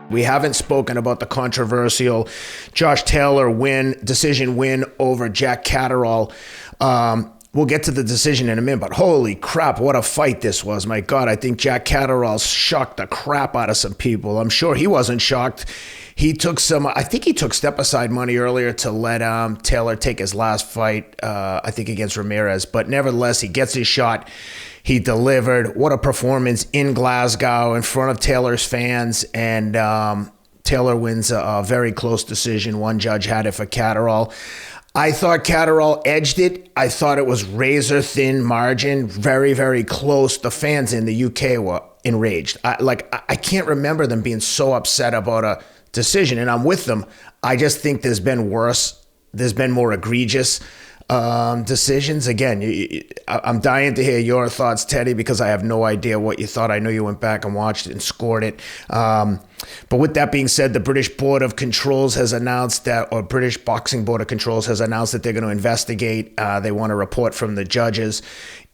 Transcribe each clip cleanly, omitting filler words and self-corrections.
We haven't spoken about the controversial Josh Taylor decision win over Jack Catterall. We'll get to the decision in a minute, but holy crap, what a fight this was. My God, I think Jack Catterall shocked the crap out of some people. I'm sure he wasn't shocked. I think he took step-aside money earlier to let Taylor take his last fight, I think against Ramirez. But nevertheless, he gets his shot. He delivered. What a performance in Glasgow in front of Taylor's fans. And Taylor wins a very close decision. One judge had it for Catterall. I thought Catterall edged it. I thought it was razor-thin margin, very, very close. The fans in the UK were enraged. I can't remember them being so upset about a decision, and I'm with them. I just think there's been worse. There's been more egregious decisions. Again, I'm dying to hear your thoughts, Teddy, because I have no idea what you thought. I know you went back and watched it and scored it. But with that being said, the British Board of Controls has announced that, or British Boxing Board of Controls has announced that they're going to investigate. They want a report from the judges.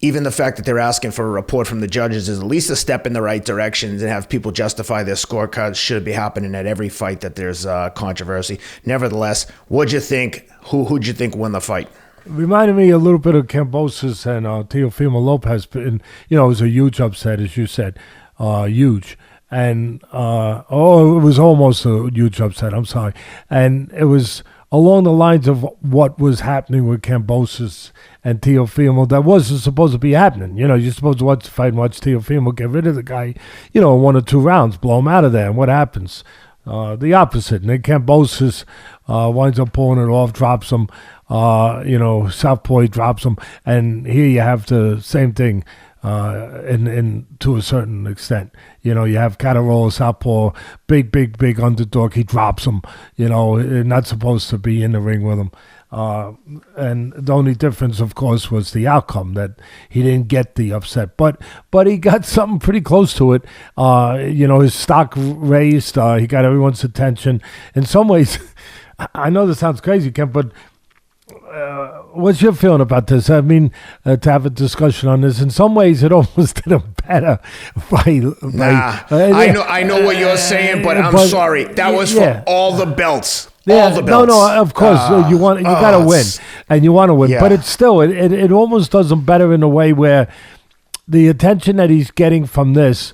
Even the fact that they're asking for a report from the judges is at least a step in the right direction, and have people justify their scorecards should be happening at every fight that there's controversy. Nevertheless, what'd you think? Who'd you think won the fight? Reminded me a little bit of Kambosos and Teofimo Lopez. And, it was a huge upset, as you said, huge. And, it was almost a huge upset, I'm sorry. And it was along the lines of what was happening with Kambosos and Teofimo that wasn't supposed to be happening. You're supposed to watch the fight and watch Teofimo get rid of the guy, in 1 or 2 rounds, blow him out of there. And what happens? The opposite. And then Kambosos winds up pulling it off, drops him. Southpaw drops him. And here you have the same thing in to a certain extent. You have Catterall, Southpaw, big underdog. He drops him. Not supposed to be in the ring with him. And the only difference, of course, was the outcome, that he didn't get the upset. But he got something pretty close to it. His stock raised. He got everyone's attention. In some ways, I know this sounds crazy, Ken, but what's your feeling about this? I mean, to have a discussion on this. In some ways, it almost did him better. I know what you're saying, but I'm sorry. That was for all the belts. Yeah, all the belts. No, of course. You got to win, and you want to win. Yeah. But it's still, it almost does him better in a way where the attention that he's getting from this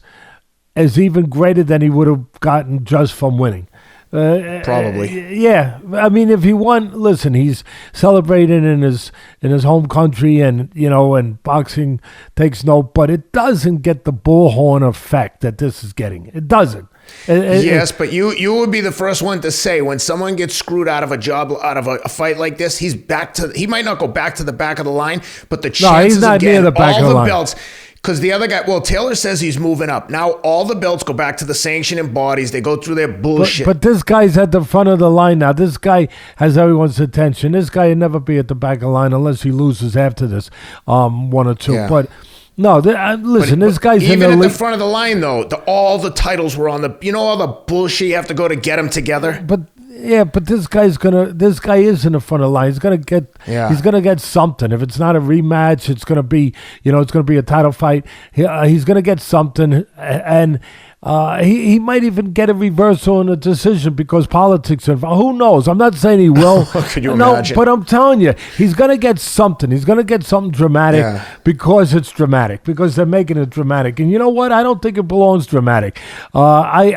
is even greater than he would have gotten just from winning. Probably. Yeah. I mean, if he won, listen, he's celebrating in his home country, and and boxing takes note, but it doesn't get the bullhorn effect that this is getting. It doesn't. Yes, but you would be the first one to say when someone gets screwed out of a job, out of a fight like this, he might not go back to the back of the line, but the chances of getting all the belts. Because the other guy, Taylor says he's moving up. Now all the belts go back to the sanctioning bodies. They go through their bullshit. But this guy's at the front of the line now. This guy has everyone's attention. This guy will never be at the back of the line unless he loses after this 1 or 2. Yeah. But no, listen, this guy's even in the front of the line, though. All the titles were on all the bullshit you have to go to get them together. But this guy is in the front of the line. He's gonna get something. If it's not a rematch, it's gonna be a title fight. He's gonna get something, and he might even get a reversal in a decision because politics are involved. Who knows? I'm not saying he will. Could you imagine? But I'm telling you, he's gonna get something. He's gonna get something dramatic because it's dramatic, because they're making it dramatic. And you know what? I don't think it belongs dramatic. I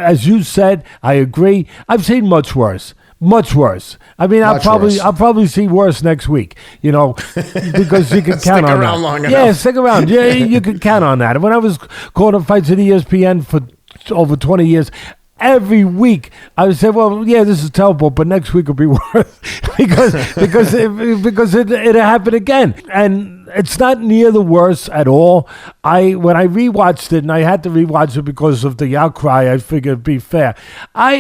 as you said, I agree. I've seen much worse. Much worse. I mean, I'll probably see worse next week, because you can count on that. Long enough. Yeah, stick around. Yeah, you can count on that. When I was calling fights at ESPN for over 20 years, every week I would say, well, yeah, this is terrible, but next week will be worse because it happened again. And it's not near the worst at all. When I rewatched it, and I had to rewatch it because of the outcry, I figured it'd be fair. I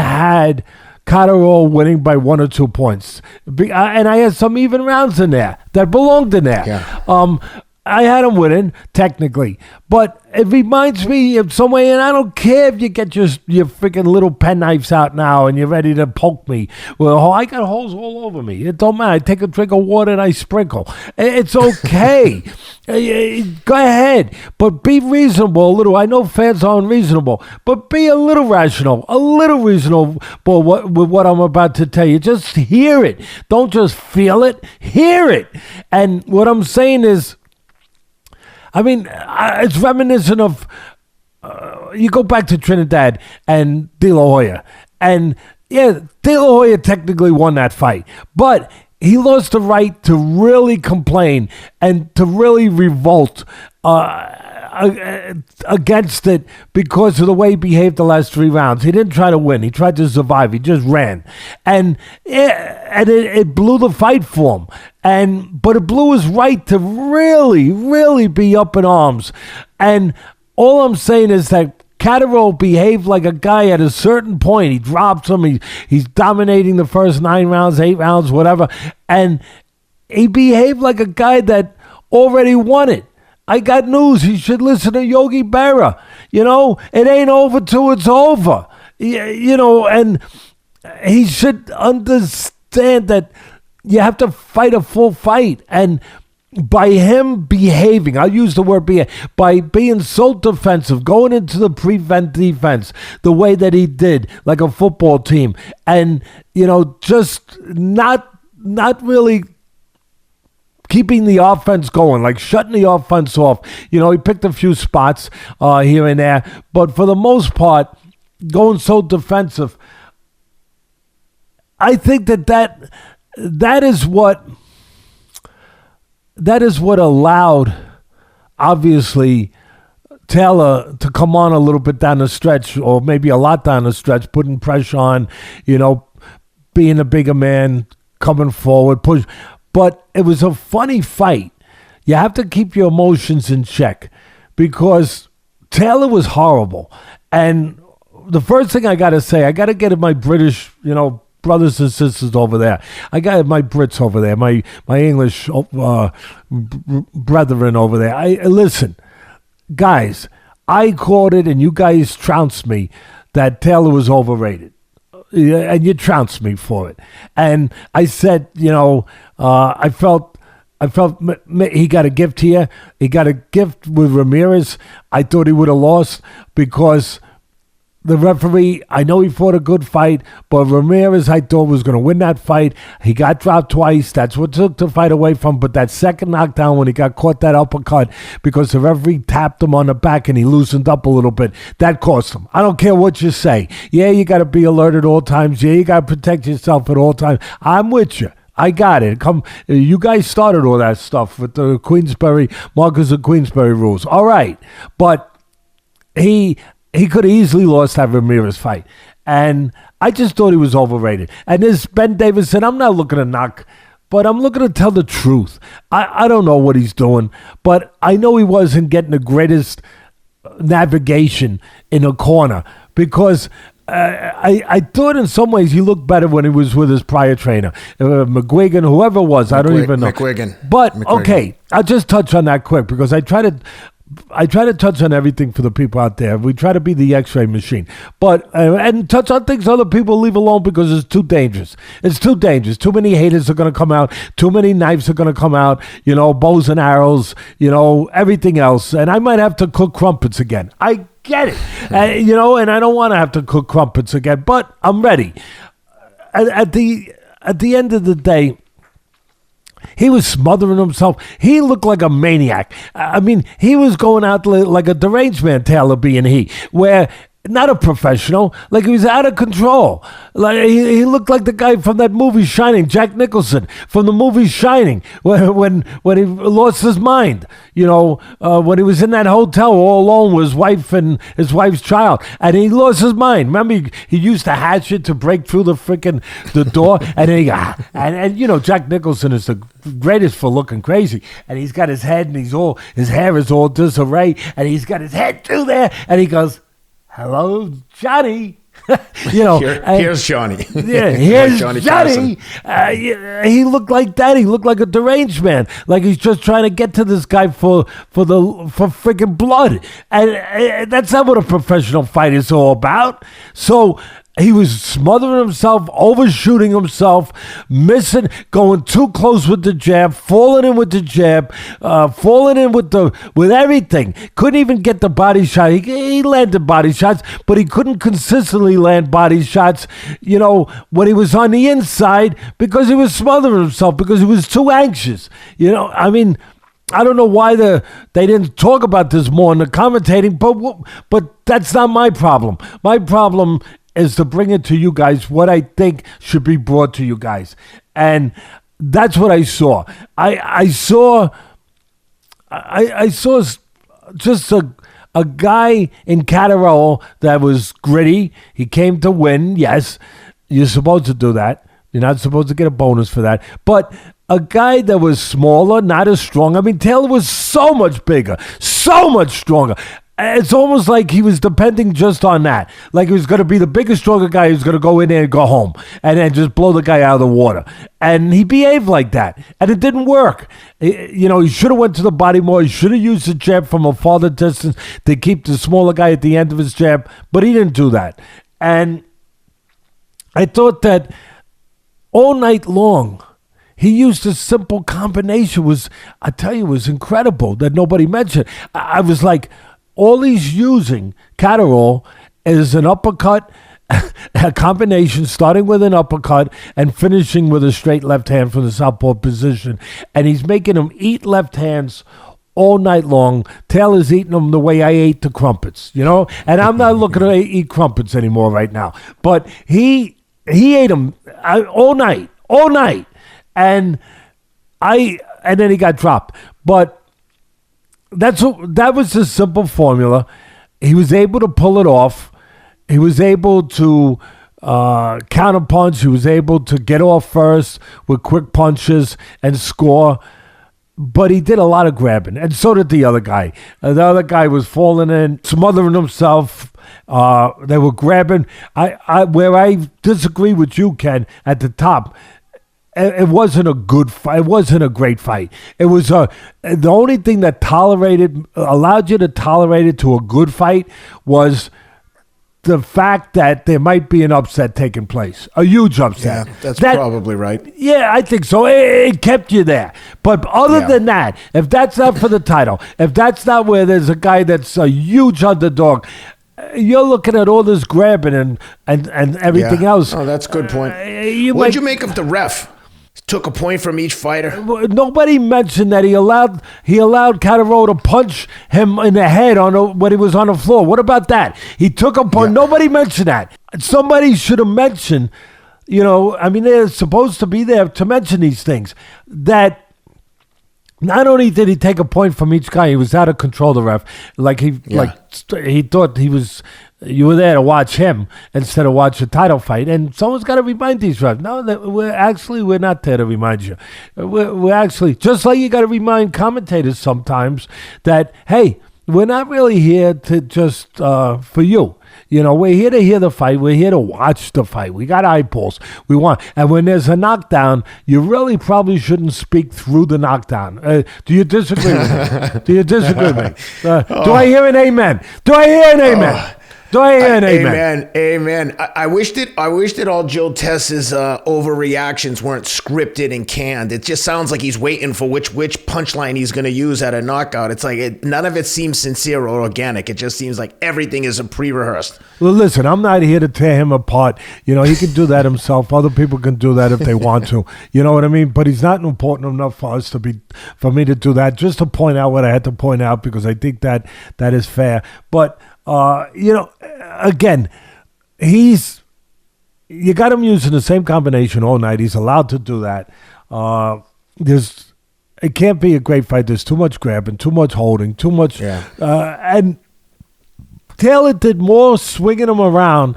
had Catterall winning by 1 or 2 points. And I had some even rounds in there that belonged in there. Yeah. I had him winning, technically. But it reminds me of some way, and I don't care if you get your freaking little penknives out now and you're ready to poke me. Well, I got holes all over me. It don't matter. I take a drink of water and I sprinkle. It's okay. Go ahead. But be reasonable a little. I know fans are unreasonable, but be a little rational, a little reasonable with what I'm about to tell you. Just hear it. Don't just feel it. Hear it. And what I'm saying is, I mean, it's reminiscent of, you go back to Trinidad and De La Hoya. And, yeah, De La Hoya technically won that fight. But he lost the right to really complain and to really revolt against it because of the way he behaved the last 3 rounds. He didn't try to win. He tried to survive. He just ran. And it blew the fight for him. But it blew his right to really, really be up in arms. And all I'm saying is that Catterall behaved like a guy at a certain point. He drops him. He's dominating the first 9 rounds, 8 rounds, whatever. And he behaved like a guy that already won it. I got news. You should listen to Yogi Berra. It ain't over till it's over. And he should understand that you have to fight a full fight. And by him behaving, I'll use the word by being so defensive, going into the prevent defense the way that he did, like a football team, and, just not really keeping the offense going, like shutting the offense off. He picked a few spots here and there, but for the most part, going so defensive. I think that is what allowed, obviously, Taylor to come on a little bit down the stretch, or maybe a lot down the stretch, putting pressure on, being a bigger man, coming forward, push. But it was a funny fight. You have to keep your emotions in check because Taylor was horrible. And the first thing I got to say, I got to get at my British, brothers and sisters over there. I got my Brits over there, my English brethren over there. Listen, guys, I called it and you guys trounced me that Taylor was overrated. And you trounced me for it. And I said, I felt he got a gift here. He got a gift with Ramirez. I thought he would have lost because the referee, I know he fought a good fight, but Ramirez, I thought, was going to win that fight. He got dropped twice. That's what took the fight away from him. But that second knockdown when he got caught that uppercut because the referee tapped him on the back and he loosened up a little bit, that cost him. I don't care what you say. Yeah, you got to be alert at all times. Yeah, you got to protect yourself at all times. I'm with you. I got it. You guys started all that stuff with the Marcus of Queensberry rules. All right. But he could have easily lost that Ramirez fight. And I just thought he was overrated. And this Ben Davis said, I'm not looking to knock, but I'm looking to tell the truth. I don't know what he's doing, but I know he wasn't getting the greatest navigation in a corner because I thought in some ways he looked better when he was with his prior trainer, McGuigan, whoever it was. I don't even know. But, okay, I'll just touch on that quick because I try to touch on everything for the people out there. We try to be the X-ray machine, but and touch on things other people leave alone because it's too dangerous. It's too dangerous. Too many haters are going to come out. Too many knives are going to come out. Bows and arrows. Everything else. And I might have to cook crumpets again. I get it. And I don't want to have to cook crumpets again. But I'm ready. At the end of the day, he was smothering himself. He looked like a maniac. I mean, he was going out like a deranged man, Taylor being where not a professional, like he was out of control. Like he looked like the guy from that movie Shining, Jack Nicholson from the movie Shining, when he lost his mind. When he was in that hotel all alone with his wife and his wife's child, and he lost his mind. Remember, he used the hatchet to break through the door, and then and Jack Nicholson is the greatest for looking crazy, and he's got his head and his hair is all disarray, and he's got his head through there, and he goes, "Hello, Johnny." Here's Johnny. Yeah, here's Johnny Johnny. He looked like that. He looked like a deranged man, like he's just trying to get to this guy for freaking blood, and that's not what a professional fight is all about. So he was smothering himself, overshooting himself, missing, going too close with the jab, falling in with the jab, falling in with everything. Couldn't even get the body shot. He landed body shots, but he couldn't consistently land body shots, when he was on the inside because he was smothering himself, because he was too anxious. I don't know why they didn't talk about this more in the commentating, but that's not my problem. My problem is to bring it to you guys what I think should be brought to you guys. And that's what I saw. I saw just a guy in Catterall that was gritty. He came to win. Yes, you're supposed to do that. You're not supposed to get a bonus for that. But a guy that was smaller, not as strong. I mean, Taylor was so much bigger, so much stronger. It's almost like he was depending just on that. Like he was going to be the biggest, stronger guy who's going to go in there and go home and then just blow the guy out of the water. And he behaved like that. And it didn't work. He should have went to the body more. He should have used the jab from a farther distance to keep the smaller guy at the end of his jab. But he didn't do that. And I thought that all night long, he used a simple combination. Was incredible that nobody mentioned. I was like, all he's using, Catterall, is an uppercut, a combination starting with an uppercut and finishing with a straight left hand from the southpaw position. And he's making him eat left hands all night long. Taylor's eating them the way I ate the crumpets, And I'm not looking to eat crumpets anymore right now. But he ate them all night. And then he got dropped. But that was the simple formula. He was able to pull it off. He was able to counterpunch. He was able to get off first with quick punches and score. But he did a lot of grabbing, and so did the other guy. The other guy was falling in, smothering himself. They were grabbing. Where I disagree with you, Ken, at the top. It wasn't a good fight. It wasn't a great fight. It was the only thing that allowed you to tolerate it to a good fight was the fact that there might be an upset taking place, a huge upset. Yeah, that's probably right. Yeah, I think so. It kept you there. But other than that, if that's not for the title, if that's not where there's a guy that's a huge underdog, you're looking at all this grabbing and everything else. Oh, that's a good point. What'd you make of the ref? Took a point from each fighter. Nobody mentioned that he allowed Catterall to punch him in the head when he was on the floor. What about that? He took a point. Yeah. Nobody mentioned that. Somebody should have mentioned, they're supposed to be there to mention these things. That not only did he take a point from each guy, he was out of control, the ref. He thought you were there to watch him instead of watch a title fight. And someone's got to remind these refs. No, we're not there to remind you. We're actually, just like you got to remind commentators sometimes that, hey, we're not really here to just for you. We're here to hear the fight. We're here to watch the fight. We got eyeballs. And when there's a knockdown, you really probably shouldn't speak through the knockdown. Do you disagree with me? Do you disagree with me? Do I hear an amen? Do I hear an amen? Do I hear an amen? Amen. I wish that all Joe Tess's overreactions weren't scripted and canned. It just sounds like he's waiting for which punchline he's going to use at a knockout. It's like none of it seems sincere or organic. It just seems like everything is a pre-rehearsed. Well, listen, I'm not here to tear him apart. He can do that himself. Other people can do that if they want to. You know what I mean? But he's not important enough for me to do that. Just to point out what I had to point out because I think that is fair. But again, you got him using the same combination all night. He's allowed to do that. It can't be a great fight. There's too much grabbing, too much holding, too much. Yeah. And Taylor did more swinging him around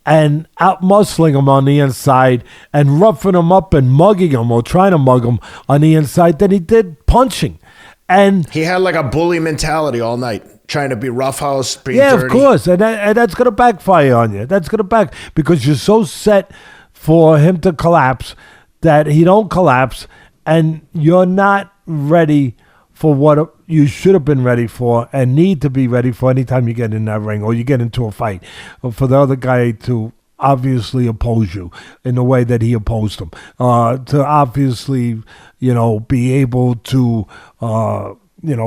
and out muscling him on the inside and roughing him up and mugging him or trying to mug him on the inside than he did punching. And he had like a bully mentality all night. trying to be roughhouse, being Yeah, dirty. of course, and that's going to backfire on you. That's going to because you're so set for him to collapse that he don't collapse, and you're not ready for what you should have been ready for and need to be ready for anytime you get in that ring or you get into a fight. For the other guy to obviously oppose you in the way that he opposed him, to obviously, be able to,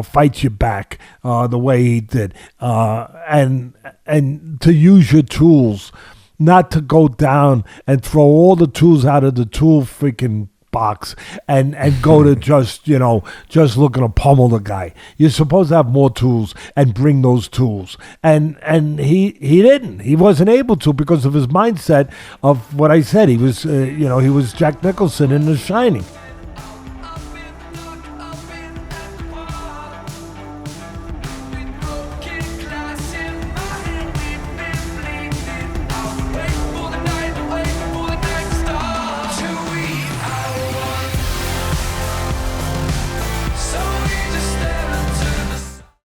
fight you back the way he did, and to use your tools, not to go down and throw all the tools out of the tool freaking box and go to just looking to pummel the guy. You're supposed to have more tools and bring those tools, and he didn't. He wasn't able to because of his mindset of what I said. He was he was Jack Nicholson in The Shining.